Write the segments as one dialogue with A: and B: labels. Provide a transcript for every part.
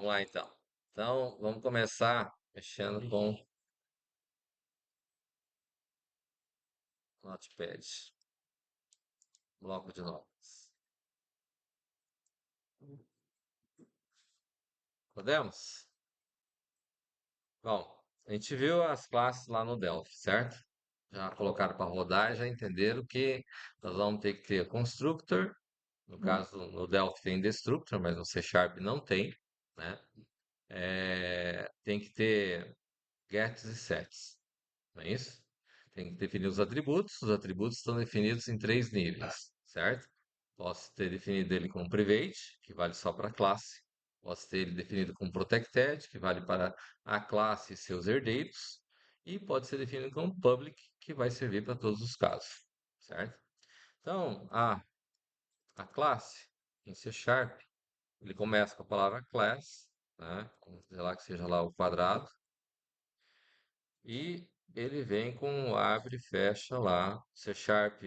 A: Vamos lá então. Então, vamos começar mexendo com Notepad, bloco de notas. Podemos? Bom, a gente viu as classes lá no Delphi, certo? Já colocaram para rodar e já entenderam que nós vamos ter que ter constructor. No caso, no Delphi tem destructor, mas no C Sharp não tem, né? Tem que ter gets e sets, não é isso? Tem que definir os atributos estão definidos em três níveis, certo? Posso ter definido ele como private, que vale só para a classe. Posso ter ele definido como protected, que vale para a classe e seus herdeiros. E pode ser definido como public, que vai servir para todos os casos, certo? Então, a classe em C Sharp, ele começa com a palavra class, né? Vamos dizer lá que seja lá o quadrado, e ele vem com abre e fecha lá. C Sharp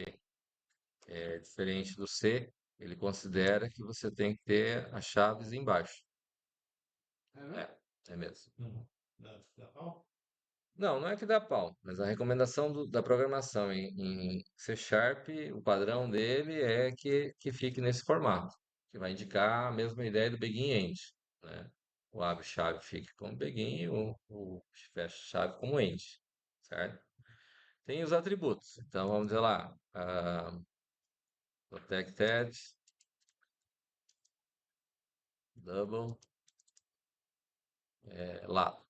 A: é diferente do C, ele considera que você tem que ter as chaves embaixo. É mesmo. Não, não é que dá pau, mas a recomendação da programação em C Sharp, o padrão dele é que fique nesse formato, que vai indicar a mesma ideia do begin end, né? O abre-chave fica como begin e o fecha-chave como end, certo? Tem os atributos, então vamos dizer lá, protected, double, lado,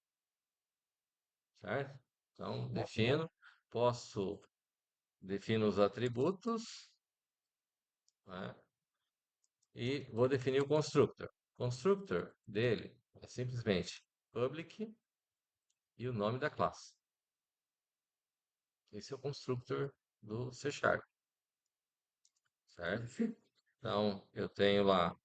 A: certo? Então, defino os atributos, né? E vou definir o constructor. Constructor dele é simplesmente public e o nome da classe. Esse é o constructor do C Sharp, certo? Então, eu tenho lá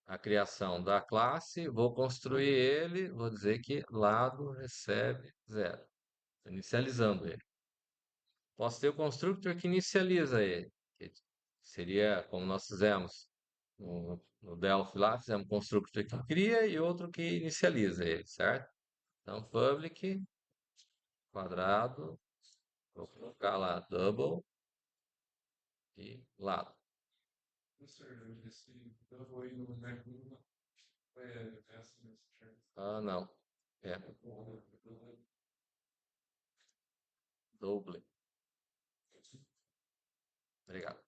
A: a criação da classe, vou construir ele, vou dizer que lado recebe zero, inicializando ele. Posso ter o constructor que inicializa ele, que seria como nós fizemos no Delphi lá, fizemos um constructor que cria e outro que inicializa ele, certo? Então, public, quadrado, vou colocar lá double e lado. Ah, não. É, double. Obrigado.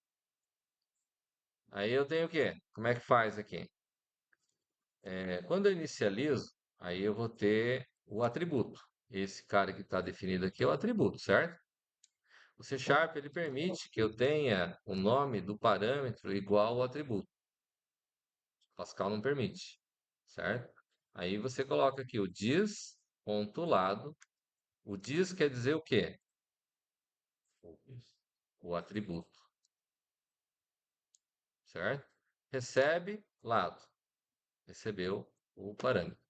A: Aí eu tenho o quê? Como é que faz aqui? Quando eu inicializo, aí eu vou ter o atributo. Esse cara que está definido aqui é o atributo, certo? O C Sharp ele permite que eu tenha o nome do parâmetro igual ao atributo. Pascal não permite, certo? Aí você coloca aqui o dis.lado. O dis quer dizer o quê? O atributo, certo? Recebe lado. Recebeu o parâmetro.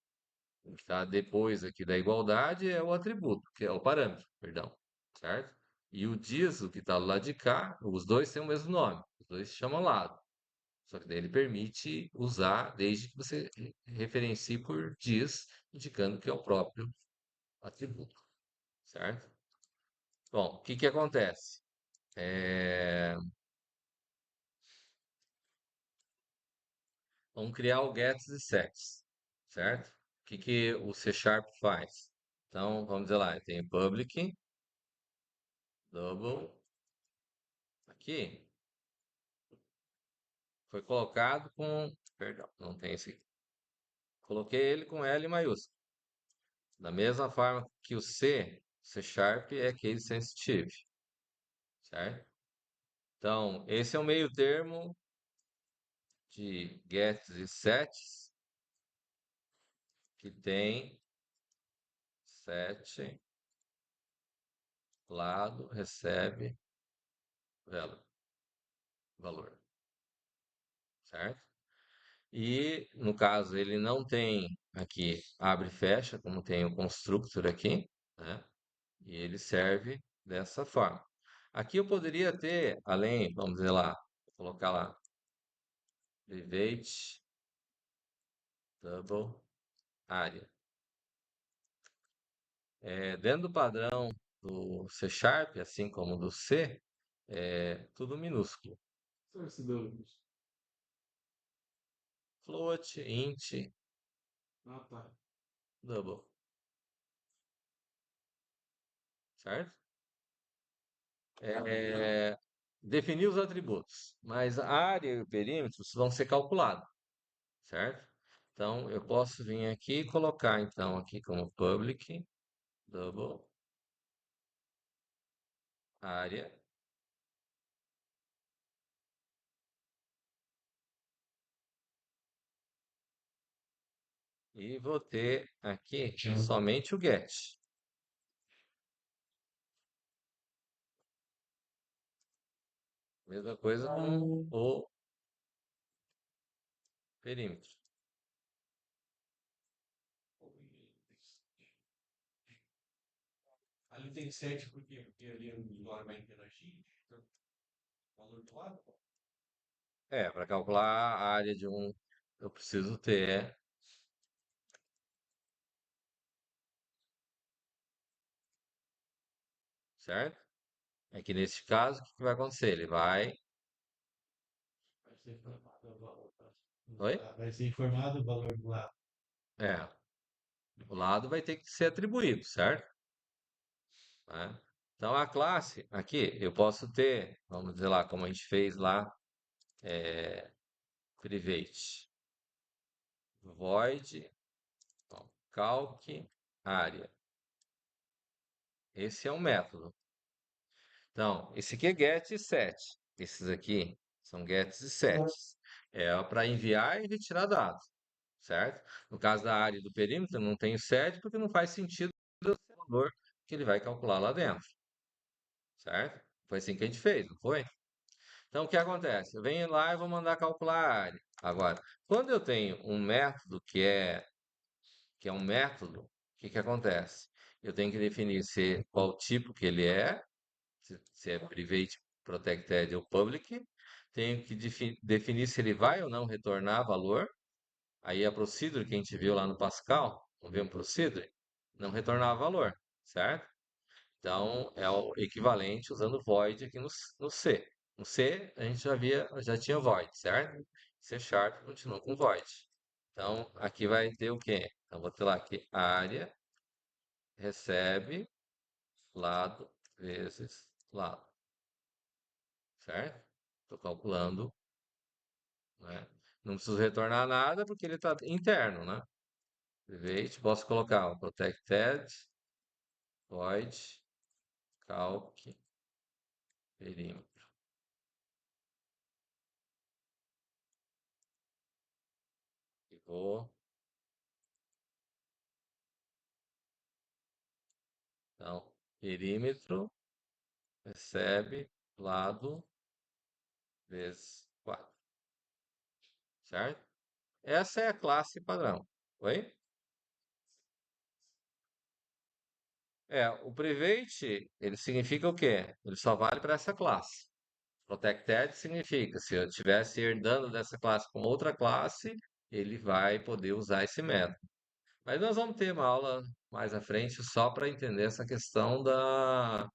A: O que está depois aqui da igualdade é o atributo, que é o parâmetro, perdão, certo? E o dis, o que está do lado de cá, os dois têm o mesmo nome, os dois se chamam lado. Só que daí ele permite usar desde que você referencie por dis, indicando que é o próprio atributo, certo? Bom, o que que acontece? Vamos criar o gets e sets, certo? O que que o C Sharp faz? Então, vamos dizer lá, tem public, double, aqui, foi colocado com, perdão, não tem esse aqui. Coloquei ele com L maiúsculo. Da mesma forma que o C Sharp é case sensitive, certo? Então, esse é o meio termo de gets e sets que tem set, lado, recebe, valor, certo? E no caso ele não tem aqui abre e fecha, como tem o constructor aqui, né? E ele serve dessa forma. Aqui eu poderia ter, além, vamos dizer lá, vou colocar lá, private double área. Dentro do padrão do C Sharp, assim como do C, é tudo minúsculo.
B: São esses dois.
A: Float, int,
B: Ah, tá.
A: double, certo? Definir os atributos, mas a área e o perímetro vão ser calculados, certo? Então, eu posso vir aqui e colocar, então, aqui como public, double, área, e vou ter aqui somente o get. Mesma coisa com o perímetro.
B: Ali tem 7 por quê? Porque ali o usuário vai interagir, então, o valor do lado.
A: Para calcular a área de um, eu preciso ter, certo? Aqui neste caso, o que que vai acontecer? Ele vai.
B: Vai ser informado o valor do
A: Oi?
B: lado. Vai ser informado o valor do lado.
A: É, o lado vai ter que ser atribuído, certo? Né? Então a classe, aqui, eu posso ter, vamos dizer lá, como a gente fez lá, private, void, ó, calc, área. Esse é um método. Então, esse aqui é get e set. Esses aqui são gets e sets. É para enviar e retirar dados, certo? No caso da área e do perímetro, não tem o set porque não faz sentido o valor que ele vai calcular lá dentro, certo? Foi assim que a gente fez, não foi? Então, o que acontece? Eu venho lá e vou mandar calcular a área. Agora, quando eu tenho um método que é um método, o que que acontece? Eu tenho que definir qual tipo que ele é, se é private, protected ou public. Tenho que definir se ele vai ou não retornar valor. Aí a procedure que a gente viu lá no Pascal, não viu um procedure? Não retornava valor, certo? Então é o equivalente usando void aqui no C. No C a gente já tinha void, certo? C Sharp continua com void. Então aqui vai ter o quê? Então vou ter lá aqui área recebe lado vezes lado, certo? Estou calculando, né? Não preciso retornar nada porque ele está interno, né? Private, posso colocar o protected, void, calc, perímetro. E vou, então, perímetro recebe lado vezes 4, certo? Essa é a classe padrão. Oi? O private, ele significa o quê? Ele só vale para essa classe. Protected significa, se eu estivesse herdando dessa classe com outra classe, ele vai poder usar esse método. Mas nós vamos ter uma aula mais à frente só para entender essa questão da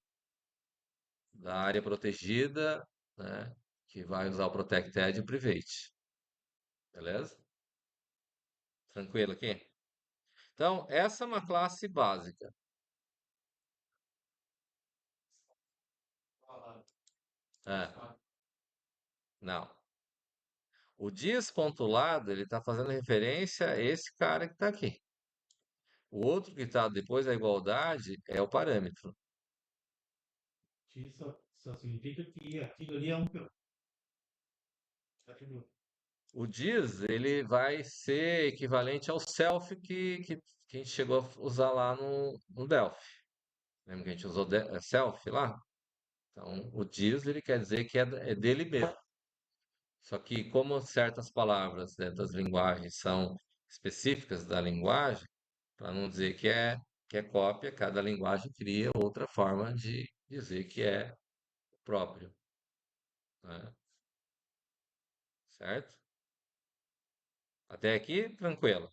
A: área protegida, né? Que vai usar o Protected e o Private. Beleza? Tranquilo aqui? Então, essa é uma classe básica.
B: Fala,
A: É, não. O dias pontuado, ele está fazendo referência a esse cara que está aqui. O outro que está depois da igualdade é o parâmetro.
B: X só significa que aquilo ali é um atributo.
A: O dias, ele vai ser equivalente ao self que a gente chegou a usar lá no Delphi. Lembra que a gente usou self lá? Então, o dias, ele quer dizer que é dele mesmo. Só que como certas palavras dentro das linguagens são específicas da linguagem, para não dizer que é cópia, cada linguagem cria outra forma de dizer que é próprio, né? Certo? Até aqui, tranquilo.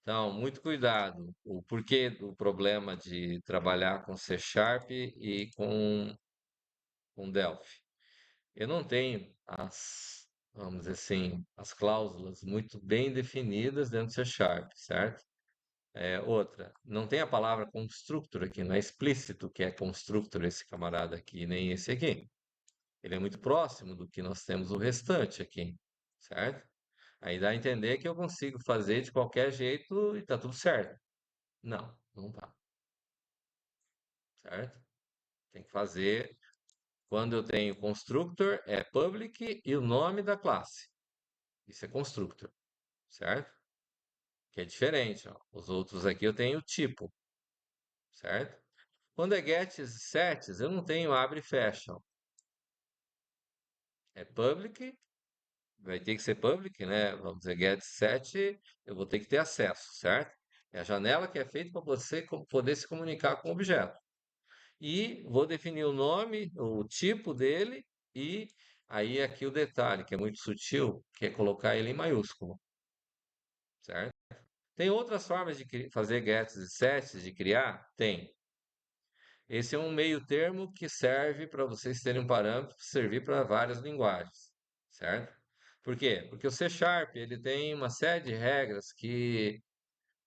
A: Então, muito cuidado. O porquê do problema de trabalhar com C Sharp e com Delphi. Eu não tenho vamos dizer assim, as cláusulas muito bem definidas dentro do C Sharp, certo? Outra, não tem a palavra constructor aqui, não é explícito que é constructor esse camarada aqui, nem esse aqui. Ele é muito próximo do que nós temos o restante aqui, certo? Aí dá a entender que eu consigo fazer de qualquer jeito e tá tudo certo. Não, não tá, certo? Tem que fazer. Quando eu tenho constructor, é public e o nome da classe. Isso é constructor, certo? Que é diferente, ó. Os outros aqui eu tenho tipo, certo? Quando é gets e sets, eu não tenho abre e fecha, ó. É public, vai ter que ser public, né? Vamos dizer get set, eu vou ter que ter acesso, certo? É a janela que é feita para você poder se comunicar com o objeto. E vou definir o nome, o tipo dele e aí aqui o detalhe, que é muito sutil, que é colocar ele em maiúsculo, certo? Tem outras formas de fazer gets e sets, de criar? Tem. Esse é um meio termo que serve para vocês terem um parâmetro que servir para várias linguagens, certo? Por quê? Porque o C Sharp ele tem uma série de regras que,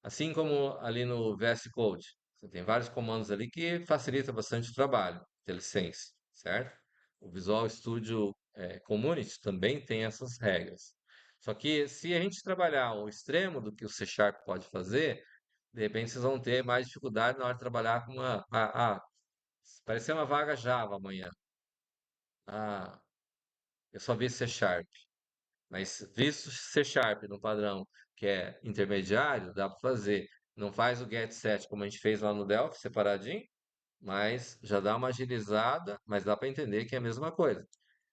A: assim como ali no VS Code, você tem vários comandos ali que facilita bastante o trabalho, IntelliSense, certo? O Visual Studio Community também tem essas regras. Só que se a gente trabalhar o extremo do que o C Sharp pode fazer, de repente vocês vão ter mais dificuldade na hora de trabalhar com uma. Parecer uma vaga Java amanhã. Ah, eu só vi C Sharp. Mas visto C Sharp no padrão que é intermediário, dá para fazer. Não faz o get set como a gente fez lá no Delphi, separadinho, mas já dá uma agilizada, mas dá para entender que é a mesma coisa.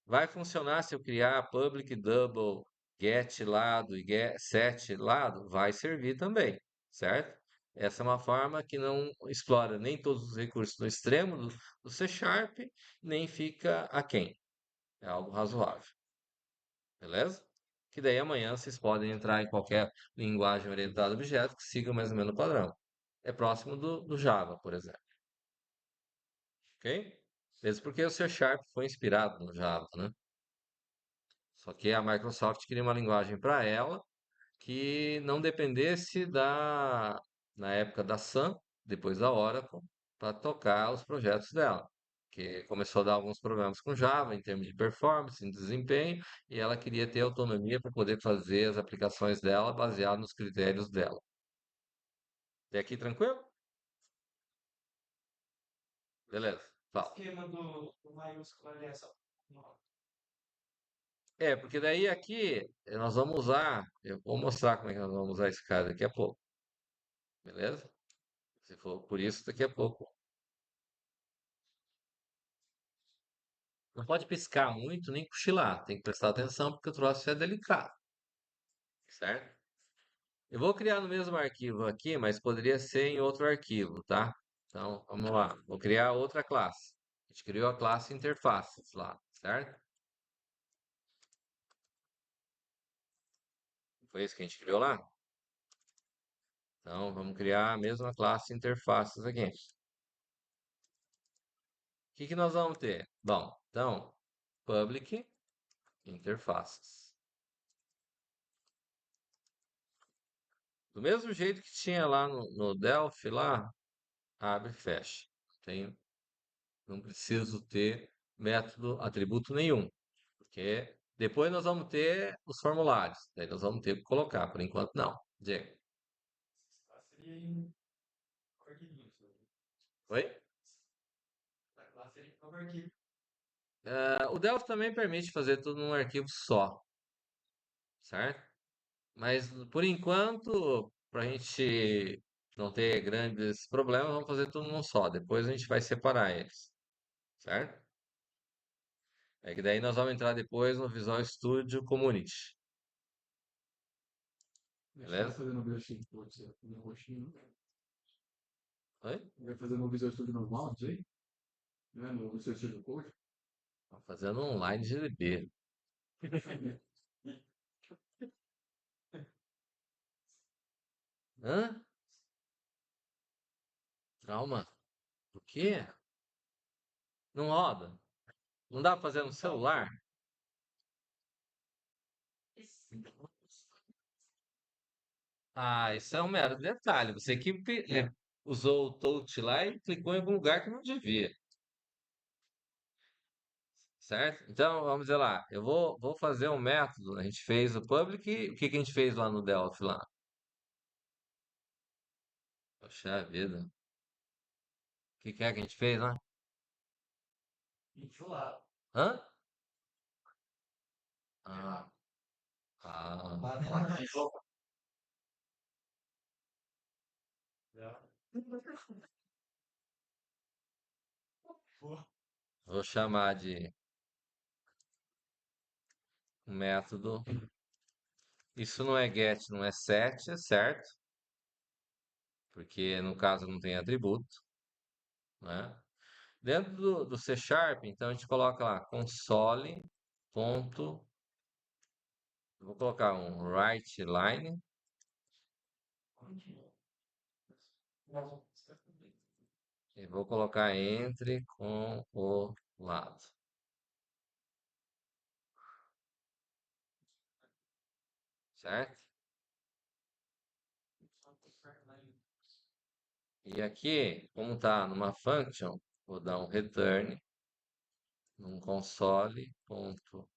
A: Vai funcionar se eu criar public double get lado e get set lado? Vai servir também, certo? Essa é uma forma que não explora nem todos os recursos no extremo do C Sharp, nem fica aquém. É algo razoável, beleza? Que daí amanhã vocês podem entrar em qualquer linguagem orientada a objeto que siga mais ou menos o padrão. É próximo do Java, por exemplo, ok? Mesmo porque o C Sharp foi inspirado no Java, né? Só que a Microsoft queria uma linguagem para ela que não dependesse na época da Sun, depois da Oracle, para tocar os projetos dela. Que começou a dar alguns problemas com Java em termos de performance, em desempenho, e ela queria ter autonomia para poder fazer as aplicações dela baseado nos critérios dela. Até aqui tranquilo? Beleza. Fala.
B: Esquema do maiúsculo ali é só.
A: Porque daí aqui nós vamos usar, eu vou mostrar como é que nós vamos usar esse cara daqui a pouco, beleza? Se for por isso, daqui a pouco. Não pode piscar muito nem cochilar, tem que prestar atenção porque o troço é delicado, certo? Eu vou criar no mesmo arquivo aqui, mas poderia ser em outro arquivo, tá? Então, vamos lá. Vou criar outra classe. A gente criou a classe interfaces lá, certo? Foi isso que a gente criou lá? Então, vamos criar a mesma classe interfaces aqui. O que que nós vamos ter? Bom, então, public interfaces. Do mesmo jeito que tinha lá no Delphi, lá, abre e fecha. Tem Não preciso ter método, atributo nenhum, porque depois nós vamos ter os formulários, daí nós vamos ter que colocar, por enquanto não. Diego.
B: Seria em arquivinhos.
A: Oi?
B: Lá seria em arquivo.
A: O Delphi também permite fazer tudo num arquivo só, certo? Mas por enquanto, para a gente não ter grandes problemas, vamos fazer tudo num só. Depois a gente vai separar eles, certo? É que daí nós vamos entrar depois no Visual Studio Community,
B: Deixa eu
A: beleza?
B: fazer no Visual Studio, no roxinho.
A: Oi?
B: Vai fazer no Visual Studio normal, isso aí? Né? No Visual Studio Code?
A: Vamos fazendo online GDB. Hã? Trauma? O quê? Não roda? Não dá pra fazer no celular? Ah, isso é um mero detalhe. Você usou o touch lá e clicou em algum lugar que não devia, certo? Então, vamos dizer lá, vou fazer um método. A gente fez o public, o que que a gente fez lá no Delphi lá? Poxa vida. O que é que a gente fez lá? Hã? Ah, ah. Vou chamar de um método. Isso não é get, não é set, é certo? Porque no caso não tem atributo, né? Dentro do C Sharp, então a gente coloca lá console ponto, vou colocar um write line e vou colocar entre com o lado, certo? E aqui, como está numa function, vou dar um return num console ponto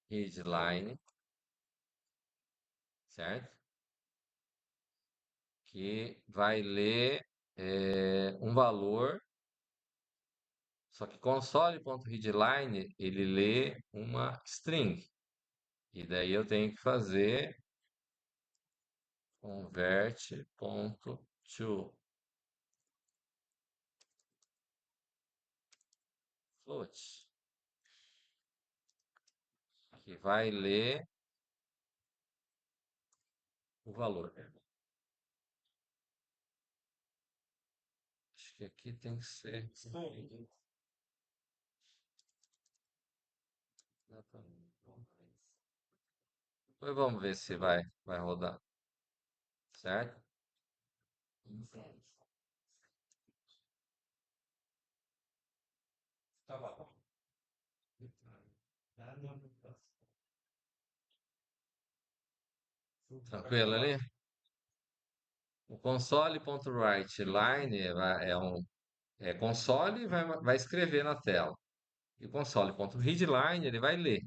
A: readline, certo? Que vai ler um valor, só que console.readline ele lê uma string. E daí eu tenho que fazer convert.to float, que vai ler o valor. Acho que aqui tem que ser. Depois vamos ver se vai rodar, certo?
B: Tá bom.
A: Tranquilo ali? O console.writeLine é console e vai escrever na tela. E o console.readline ele vai ler.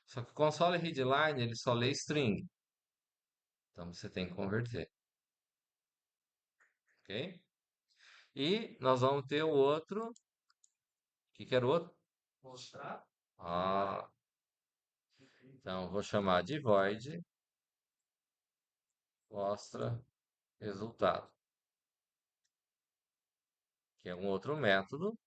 A: Só que o console readline ele só lê string. Então você tem que converter, ok? E nós vamos ter o outro. O que que era o outro?
B: Mostrar.
A: Ah, então vou chamar de void mostra resultado, que é um outro método.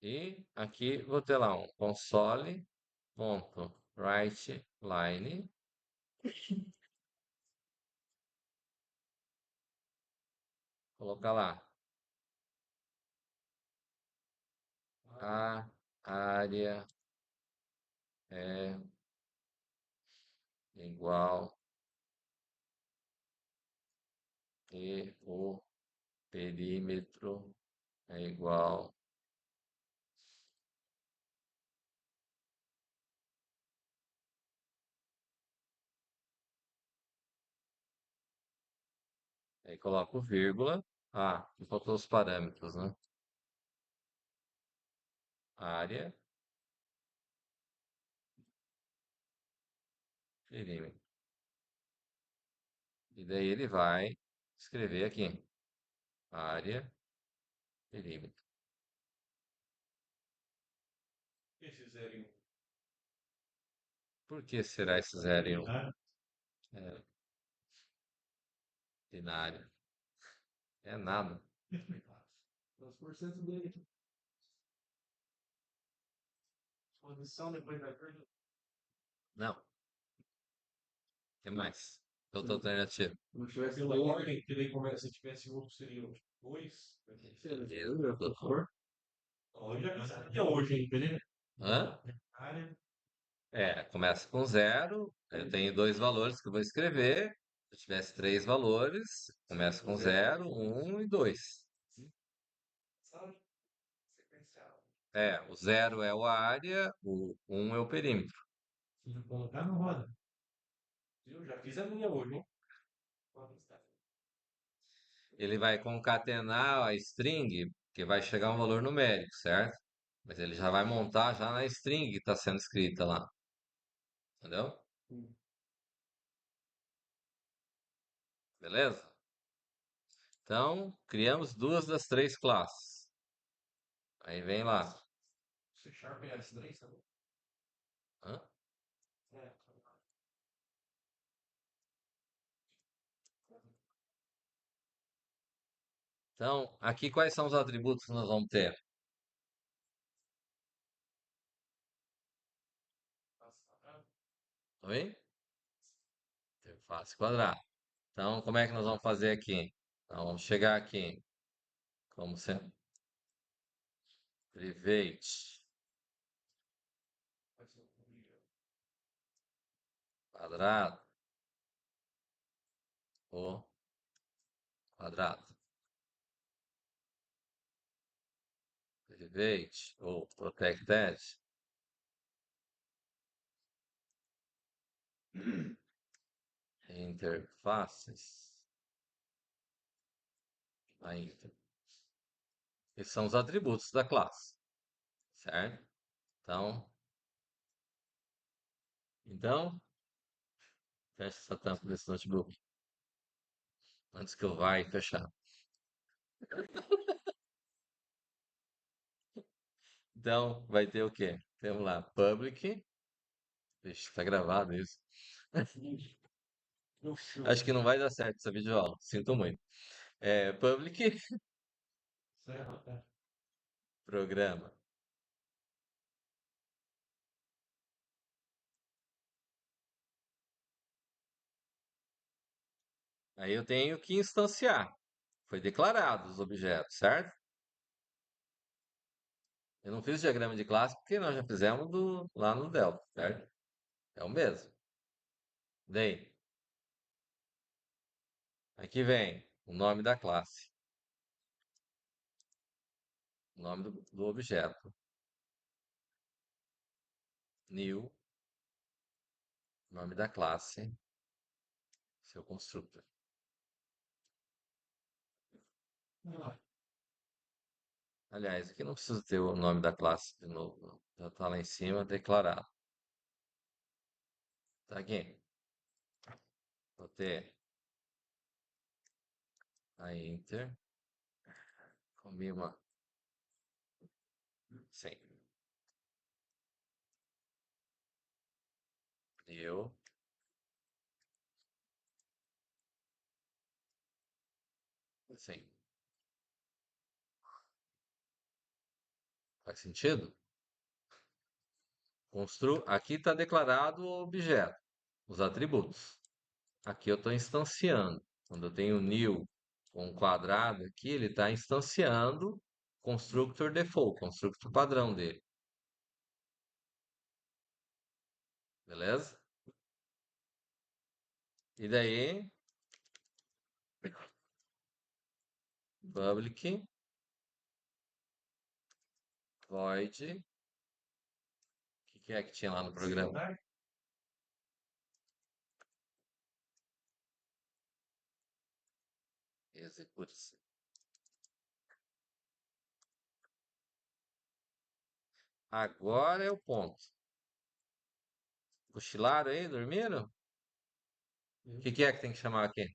A: E aqui vou ter lá um console.writeLine. Colocar lá a área é igual e o perímetro é igual. Aí coloco vírgula. Ah, e faltou os parâmetros, né? Área, perímetro. E daí ele vai escrever aqui. Área, perímetro.
B: Esse zero.
A: Por que será esse 0 e 1? É, binário. É nada.
B: Os porcentos dele. Posição depois da curva.
A: Não. O que mais? Outra alternativa.
B: Se não tivesse pela ordem, que daí começa, se tivesse outro, seria dois.
A: Beleza, doutor.
B: Hoje já sabia hoje aí, beleza?
A: Hã?
B: Área,
A: Começa com zero. Eu tenho dois valores que eu vou escrever. Se eu tivesse três valores, começa com zero, um e dois.
B: sabe? Sequencial.
A: O zero é a área, o um é o perímetro.
B: Se colocar, não roda. Eu já fiz a minha hoje, hein? Vamos lá.
A: Ele vai concatenar a string, que vai chegar um valor numérico, certo? Mas ele já vai montar já na string que está sendo escrita lá, entendeu? Beleza? Então, criamos duas das três classes. Aí vem lá.
B: C Sharp é S3, tá bom?
A: Hã?
B: É.
A: Então, aqui quais são os atributos que nós vamos ter? Oi? Interface quadrada. Então, como é que nós vamos fazer aqui? Então, vamos chegar aqui, como sempre, private quadrado ou quadrado. Private ou protected interfaces. Ainda. Esses são os atributos da classe, certo? Então, fecha essa tampa desse notebook antes que eu vá e fechar. Então, vai ter o quê? Temos lá public. Vixe, tá gravado isso. Acho que não vai dar certo essa videoaula. Sinto muito. Public
B: Certo.
A: programa. Aí eu tenho que instanciar. Foi declarado os objetos, certo? Eu não fiz diagrama de classe porque nós já fizemos lá no Delta, certo? É o mesmo. Daí, aqui vem o nome da classe, o nome do objeto, new, nome da classe, seu construtor. Aliás, aqui não precisa ter o nome da classe de novo, não. Já está lá em cima declarado. Tá aqui. Vou ter a enter, comi uma, sim, new, sim. Faz sentido? Aqui está declarado o objeto, os atributos. Aqui eu estou instanciando. Quando eu tenho new com um quadrado aqui, ele está instanciando constructor default, constructor padrão dele. Beleza? E daí, public void, o que é que tinha lá no programa? Execute. Agora é o ponto. Cochilaram aí, dormiram? O que é que tem que chamar aqui?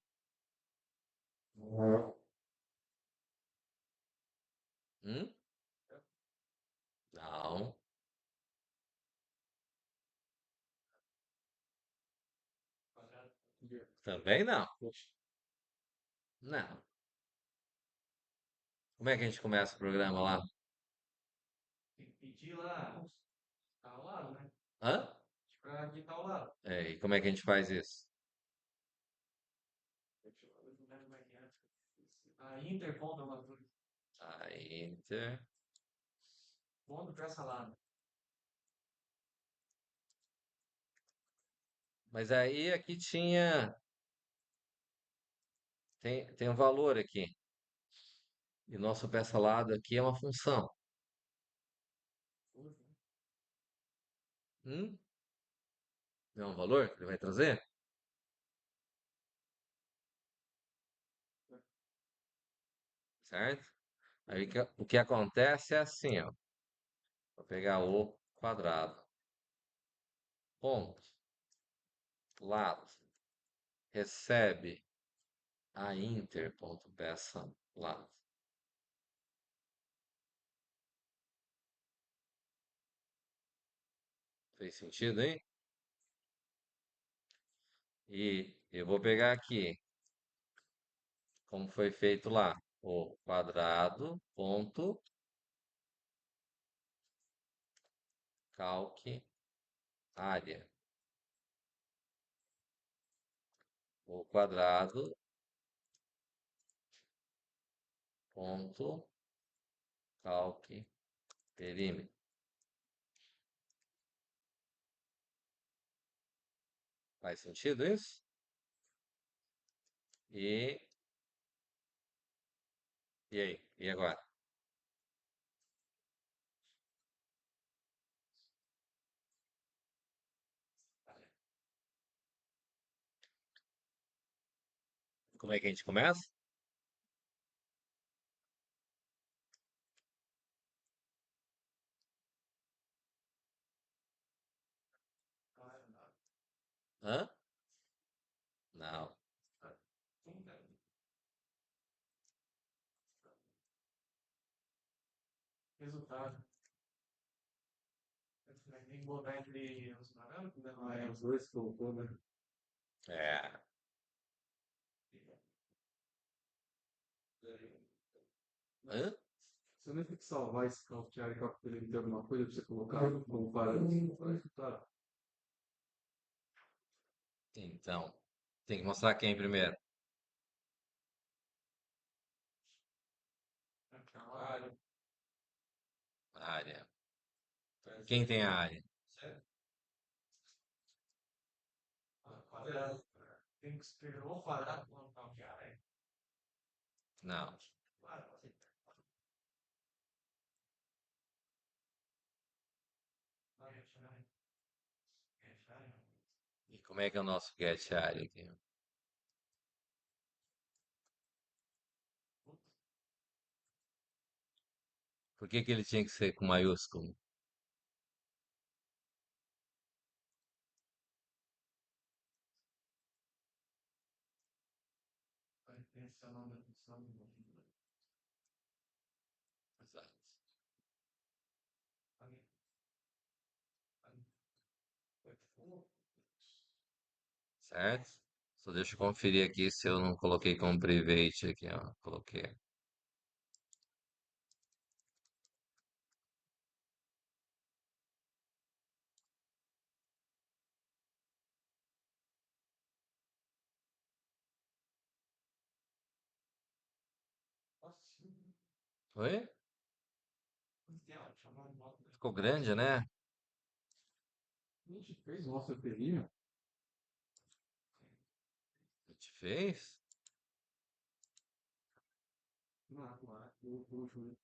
A: Hum? Não, também não. Não. Como é que a gente começa o programa lá?
B: Tem que pedir lá. Tá ao lado, né?
A: Hã?
B: Pra aqui tá ao lado.
A: E como é que a gente faz isso?
B: Deixa eu ver como é que é. A Intercom da Matrix.
A: A enter.
B: Ponto para salada.
A: Mas aí aqui tem um valor aqui. E nosso pé salado aqui é uma função. Hum? Não é um valor que ele vai trazer? Certo? Aí o que acontece é assim, ó. Vou pegar o quadrado. Ponto. Lado. Recebe a inter. Ponto peça lado. Fez sentido, hein? E eu vou pegar aqui, como foi feito lá, o quadrado, ponto, calque, área. O quadrado, ponto, calque, perímetro. Faz sentido isso? E, e aí? E agora? Como é que a gente começa? Hã? Não.
B: Resultado. Tem que botar entre os parâmetros, né? Ah, é, os dois colocou, né?
A: É. Hã?
B: Você nem tem que salvar esse caltear e captura ele tem alguma coisa pra você colocar como parâmetro para resultado.
A: Então, tem que mostrar quem primeiro?
B: Trabalho.
A: Área. Quem tem a área?
B: Quadrado. Tem que escrever o quadrado com o caltear, é?
A: Não.
B: Claro.
A: E como é que é o nosso get área aqui? Por que que ele tinha que ser com maiúsculo?
B: Vai pensar na função.
A: Exato. Certo? Só deixa eu conferir aqui se eu não coloquei como private aqui, ó. Coloquei. Oi? Ficou grande, né?
B: A gente fez o nosso perímetro.
A: A gente fez?
B: Não, claro. O Júlio.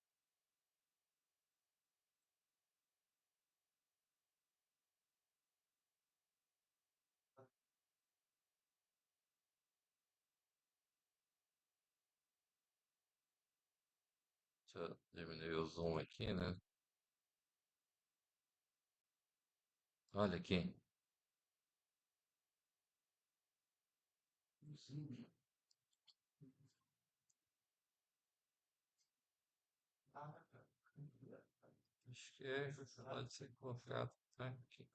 A: Deixa eu diminuir o zoom aqui, né? Olha aqui. Acho que pode ser colocado aqui.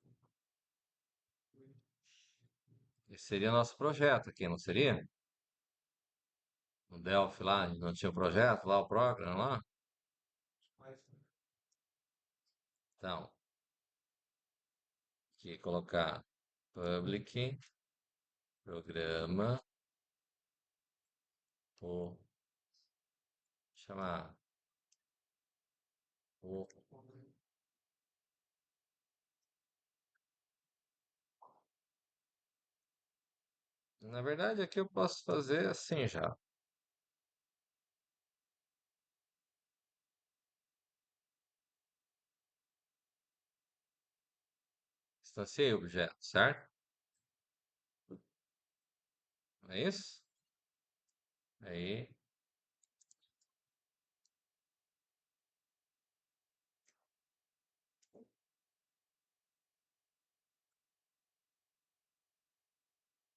A: Esse seria nosso projeto aqui, não seria? No Delphi lá, não tinha o projeto lá, o programa lá? Então, aqui colocar public, programa, vou chamar o Na verdade, aqui eu posso fazer assim já. Instanciei o objeto, certo? É isso? Aí,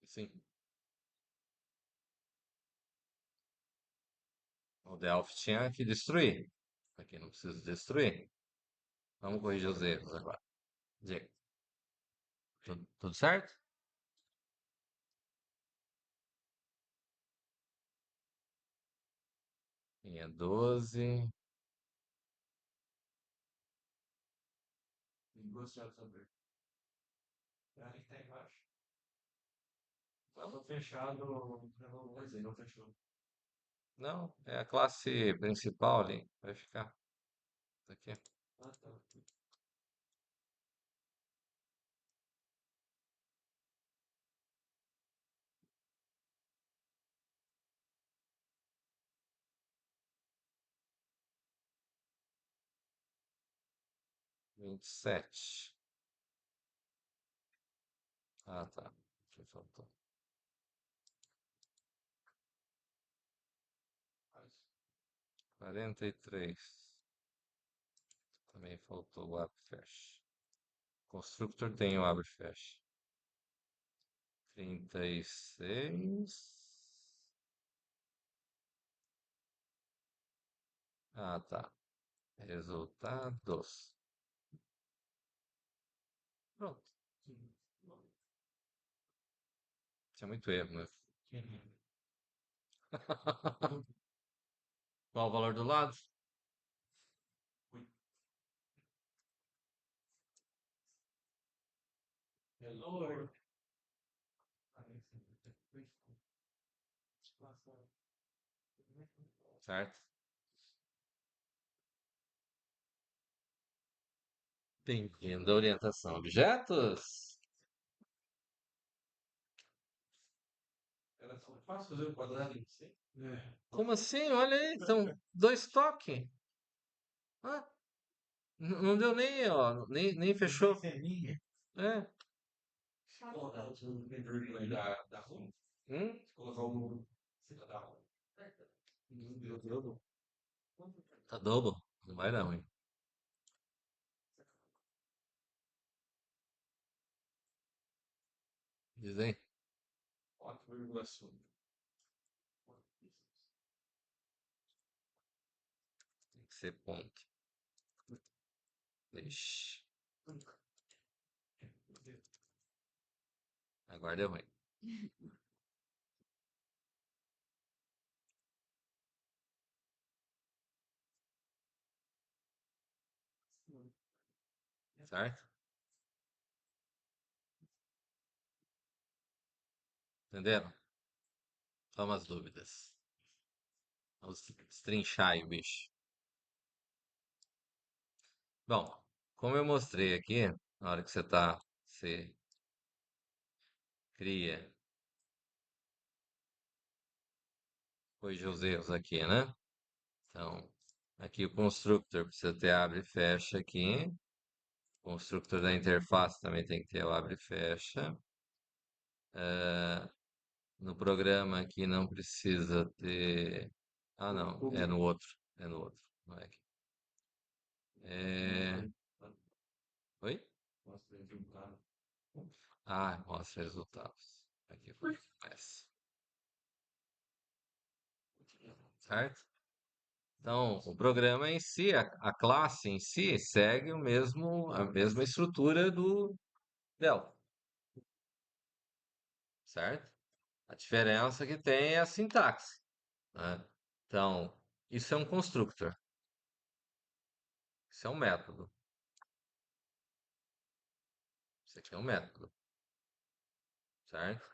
A: sim. O Delphi tinha que destruir. Aqui não precisa destruir. Vamos corrigir os erros agora. Diga. Tudo certo? Linha 12.
B: Tem duas chaves abertas. A que tá embaixo. Tava fechado. Não, quer dizer, não fechou.
A: Não, é a classe principal ali. Vai ficar. Tá aqui.
B: Ah, tá.
A: 27. Ah, tá. Aqui faltou.
B: Faz.
A: 43. Também faltou o abre e fecha. Constructor tem o abre e fecha. 36. Ah, tá. Resultados. Pronto. Tinha muito erro, né? Qual o valor do lado?
B: Hello.
A: Certo? Bem-vindo à orientação a objetos.
B: Era só fácil fazer um quadrado assim.
A: Como assim? Olha aí, são dois toques. Ah, não deu nem, ó, nem fechou. É.
B: Colocar o inverter da rua.
A: Hum?
B: Colocar o. Da rua.
A: Tá dobro? Não vai não, hein? Diz aí.
B: 4,5.
A: Tem que ser ponto. Ixi, agora deu ruim. Certo? Entenderam? Toma as dúvidas. Vamos destrinchar aí o bicho. Bom, como eu mostrei aqui, na hora que você cria, corrigir os erros aqui, né? Então, aqui o constructor precisa ter abre e fecha aqui. O constructor da interface também tem que ter o abre e fecha. No programa aqui não precisa ter. Ah, não, é no outro. É no outro. Não é aqui. É... Oi?
B: Mostra aqui um cara.
A: Ah, mostra resultados. Aqui foi essa. Certo? Então, o programa em si, a classe em si, segue a mesma estrutura do Delphi, certo? A diferença que tem é a sintaxe, né? Então, isso é um constructor, isso é um método, isso aqui é um método, certo?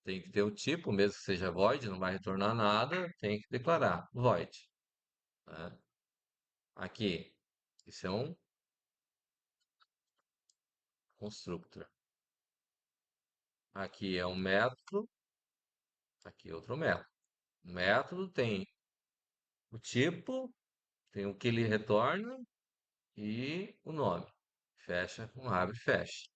A: Tem que ter o tipo, mesmo que seja void, não vai retornar nada, tem que declarar void, né? Aqui, isso é um constructor. Aqui é um método, Aqui outro método. O método tem o tipo, tem o que ele retorna e o nome. Fecha com abre e fecha,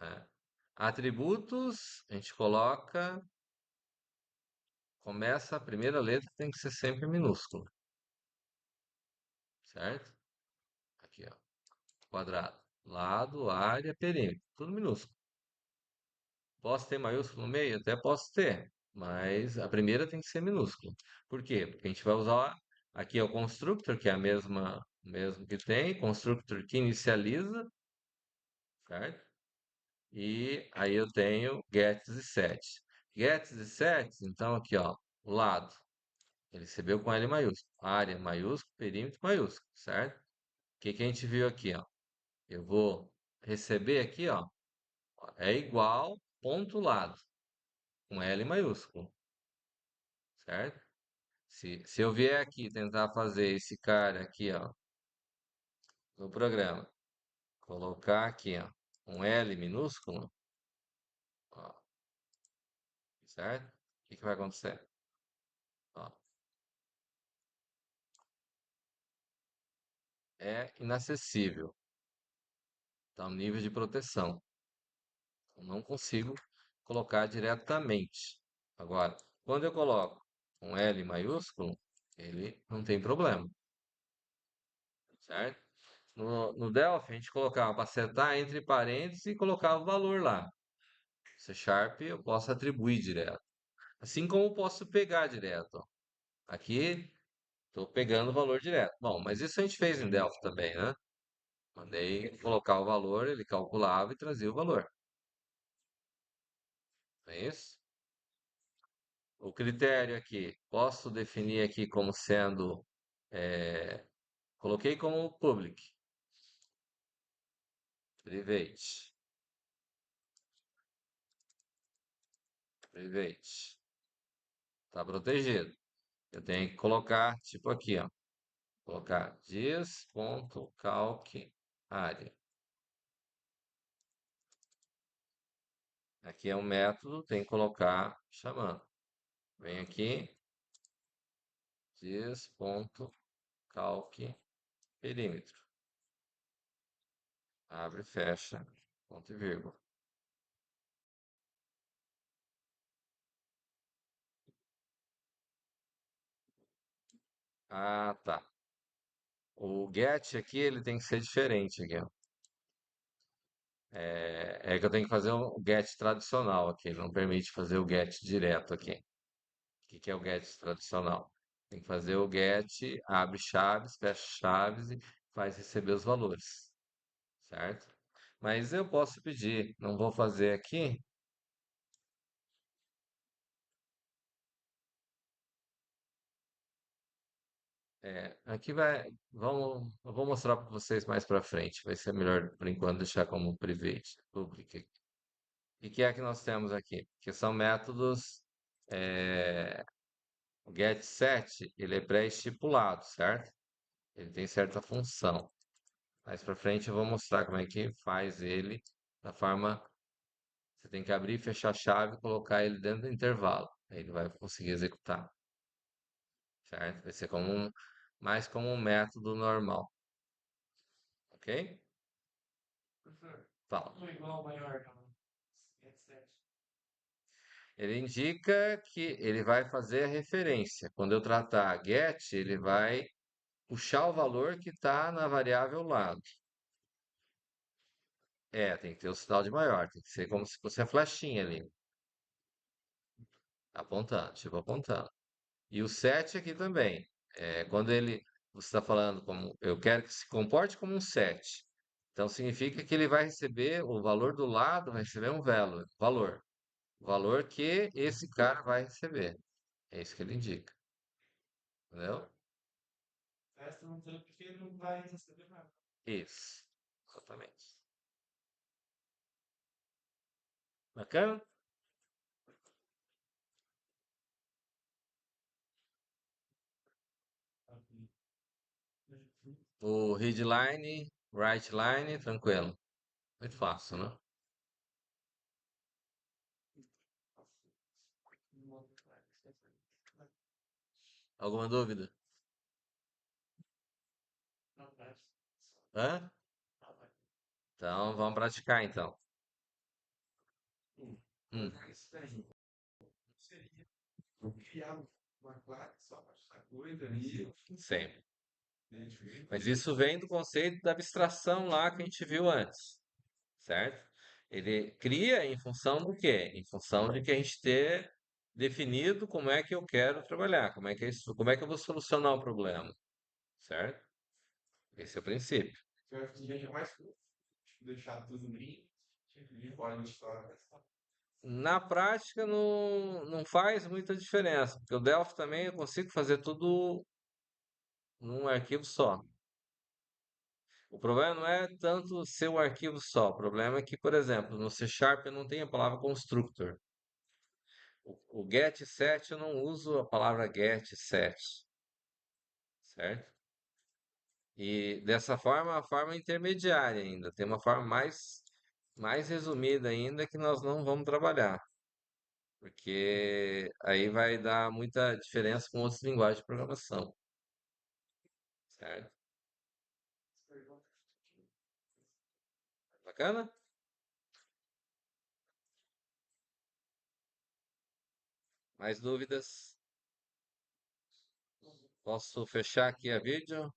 A: né? Atributos, a gente coloca, começa a primeira letra tem que ser sempre minúscula, certo? Aqui, ó, quadrado, lado, área, perímetro, tudo minúsculo. Posso ter maiúsculo no meio? Até posso ter, mas a primeira tem que ser minúscula. Por quê? Porque a gente vai usar aqui é o constructor, que é a mesma, mesmo que tem, constructor que inicializa, certo? E aí eu tenho gets e sets. Gets e sets, então aqui, ó, o lado, ele recebeu com L maiúsculo, área maiúsculo, perímetro maiúsculo, certo? O que que a gente viu aqui, ó? Eu vou receber aqui, ó, é igual ponto lado, com L maiúsculo, certo? Se eu vier aqui tentar fazer esse cara aqui, ó, no programa, colocar aqui, ó, um L minúsculo, ó, certo? O que que vai acontecer? Ó, é inacessível, tá? O nível de proteção. Eu não consigo colocar diretamente. Agora, quando eu coloco um L maiúsculo, ele não tem problema, certo? No Delphi, a gente colocava para setar entre parênteses e colocava o valor lá. C Sharp eu posso atribuir direto. Assim como eu posso pegar direto. Ó. Aqui estou pegando o valor direto. Bom, mas isso a gente fez em Delphi também, né? Mandei colocar o valor, ele calculava e trazia o valor. Não é isso? O critério aqui, posso definir aqui como sendo, coloquei como public, private, private, está protegido. Eu tenho que colocar, tipo aqui, ó, colocar dias.calc área. Aqui é um método, tem que colocar chamando. Vem aqui, dias.calc perímetro. Abre, fecha, ponto e vírgula. Ah, tá. O get aqui, ele tem que ser diferente aqui, ó. É que eu tenho que fazer o get tradicional aqui, ele não permite fazer o get direto aqui. O que que é o get tradicional? Tem que fazer o get, abre chaves, fecha chaves e faz receber os valores, certo? Mas eu posso pedir, não vou fazer aqui. Aqui vai, eu vou mostrar para vocês mais para frente. Vai ser melhor por enquanto deixar como private, public. E que é que nós temos aqui? Que são métodos, é, o getSet, ele é pré-estipulado, certo? Ele tem certa função. Mais para frente eu vou mostrar como é que faz ele da forma, você tem que abrir e fechar a chave e colocar ele dentro do intervalo. Aí ele vai conseguir executar, certo? Vai ser como mais como um método normal, ok?
B: Professor,
A: Fala.
B: um igual maior, não. Headset.
A: Ele indica que ele vai fazer a referência. Quando eu tratar get, ele vai puxar o valor que está na variável lado. Tem que ter o sinal de maior, tem que ser como se fosse a flechinha ali, apontando, tipo apontando. E o set aqui também. Quando você está falando como, eu quero que se comporte como um set. Então significa que ele vai receber o valor do lado, vai receber um valor. O valor que esse cara vai receber. É isso que ele indica, entendeu?
B: Festa não tem porque ele não vai receber nada.
A: Isso, exatamente. Bacana? O readline, writeline, tranquilo. Muito fácil, né? Alguma dúvida?
B: Na prática.
A: Hã?
B: Ah, vai.
A: Então vamos praticar então. Hum,
B: Mas daí seria criar uma classe só para essa coisa ali,
A: sempre.
B: né?
A: Mas isso vem do conceito da abstração lá que a gente viu antes, certo? Ele cria em função do quê? Em função de que a gente ter definido como é que eu quero trabalhar, como é que eu vou solucionar o problema, certo? Esse é o princípio.
B: Eu acho que é mais tipo, deixar tudo limpo, e pode história.
A: Na prática não faz muita diferença, porque o Delphi também eu consigo fazer tudo num arquivo só. O problema não é tanto ser um arquivo só, o problema é que, por exemplo, no C Sharp eu não tenho a palavra constructor. O get set eu não uso a palavra get set, certo? E dessa forma, a forma intermediária ainda, tem uma forma mais resumida ainda que nós não vamos trabalhar, porque aí vai dar muita diferença com outras linguagens de programação, certo? Bacana? Mais dúvidas? Posso fechar aqui a vídeo?